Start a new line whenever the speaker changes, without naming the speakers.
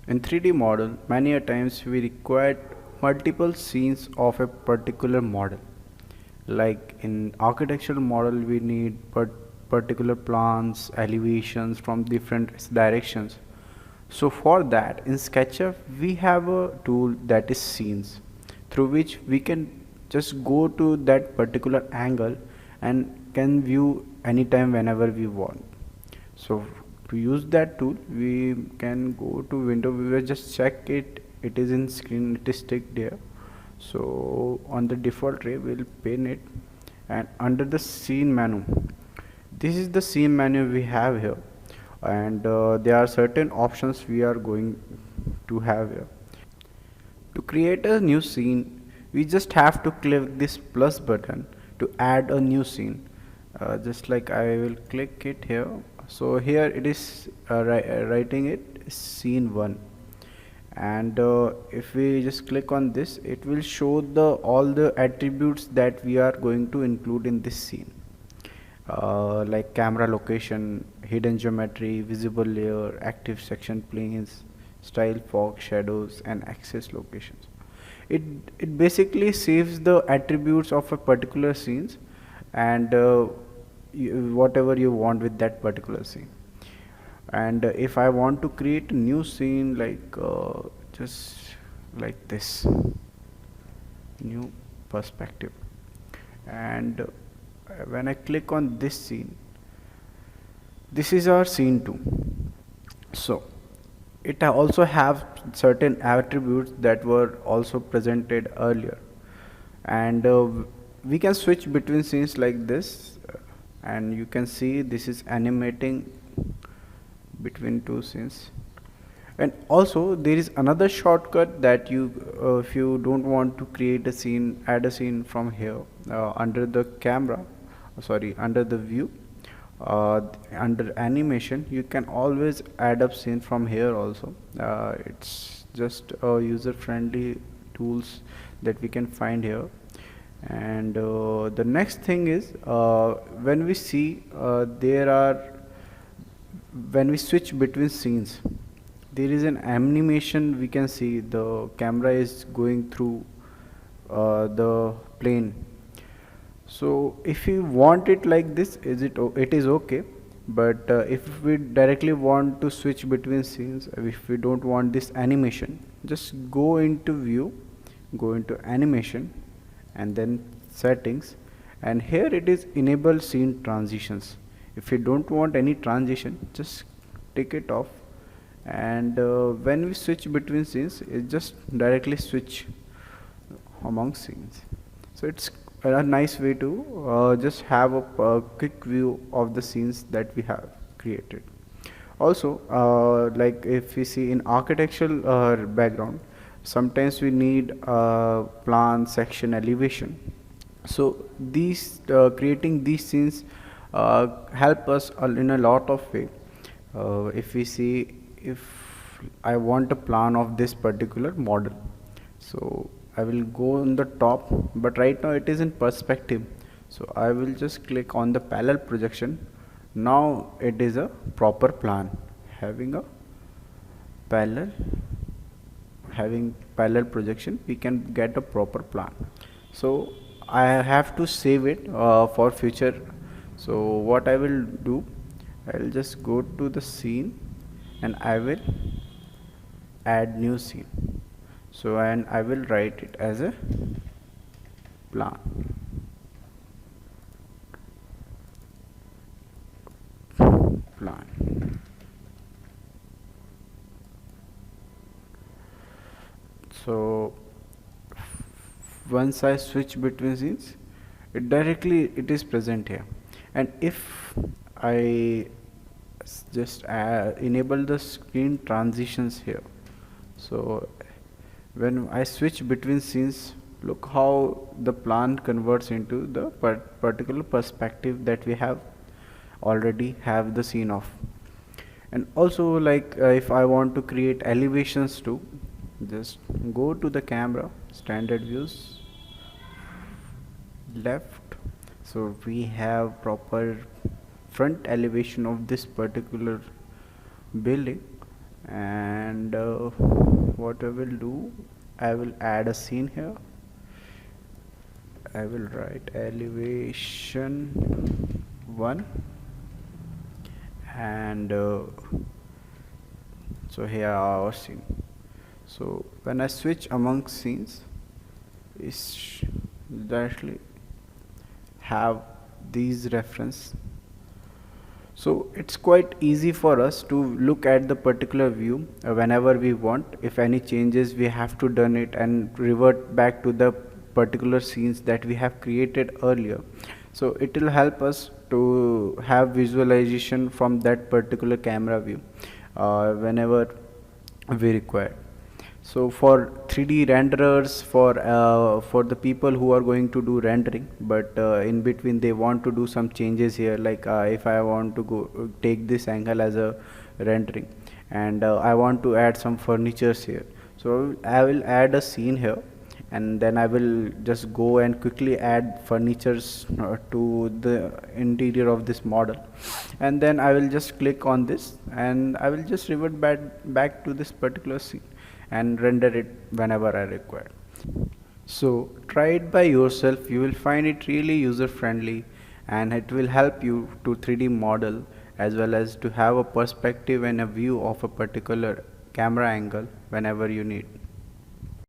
In 3D model, many a times we require multiple scenes of a particular model. Like in architectural model, we need particular plans, elevations from different directions. So for that, in SketchUp, we have a tool that is scenes, through which we can just go to that particular angle and can view anytime whenever we want. So to use that tool, we can go to window viewer, just check it is in screen, it is ticked there. So on the default tray we'll pin it, and under the scene menu, this is the scene menu we have here, and there are certain options we are going to have here. To create a new scene, we just have to click this plus button to add a new scene. Just like I will click it here. So here it is writing it scene 1, and if we just click on this, it will show the all the attributes that we are going to include in this scene, like camera location, hidden geometry, visible layer, active section planes, style, fog, shadows, and access locations. it it basically saves the attributes of a particular scenes, and whatever you want with that particular scene. And if I want to create a new scene, like just like this, new perspective, and when I click on this scene, this is our scene 2. So it also have certain attributes that were also presented earlier, and we can switch between scenes like this, and you can see this is animating between two scenes. And also there is another shortcut that you if you don't want to create a scene, add a scene from here, under the camera, sorry, under the view, under animation, you can always add up scene from here also. It's just user friendly tools that we can find here. And the next thing is, when we see there are when we switch between scenes, there is an animation. We can see the camera is going through the plane. So if you want it like this, it is okay. But if we directly want to switch between scenes, if we don't want this animation, just go into view, go into animation, and then settings, and here it is enable scene transitions. If you don't want any transition, just take it off, and when we switch between scenes, it just directly switch among scenes. So it's a nice way to just have a quick view of the scenes that we have created. Also, like if we see in architectural background, sometimes we need plan, section, elevation. So these creating these scenes help us in a lot of way. If we see, if I want a plan of this particular model, so I will go on the top, but right now it is in perspective, so I will just click on the parallel projection. Now it is a proper plan, having a parallel having parallel projection, we can get a proper plan. So I have to save it for future. So what I will do, I'll just go to the scene and I will add new scene. So and I will write it as a plan. So once I switch between scenes, it is present here. And if I just enable the screen transitions here, so when I switch between scenes, look how the plan converts into the particular perspective that we have already have the scene of. And also, like if I want to create elevations too, just go to the camera, standard views, left. So we have proper front elevation of this particular building, And what I will do, I will add a scene here. I will write elevation 1, and so here are our scene. So when I switch among scenes, it's directly have these reference. So it's quite easy for us to look at the particular view whenever we want. If any changes, we have to done it and revert back to the particular scenes that we have created earlier. So it will help us to have visualization from that particular camera view whenever we require. So for 3D renderers, for the people who are going to do rendering, but in between they want to do some changes here, like if I want to go take this angle as a rendering, and I want to add some furnitures here, so I will add a scene here, and then I will just go and quickly add furnitures to the interior of this model, and then I will just click on this, and I will just revert back to this particular scene and render it whenever I require. So try it by yourself. You will find it really user friendly, and it will help you to 3D model as well as to have a perspective and a view of a particular camera angle whenever you need.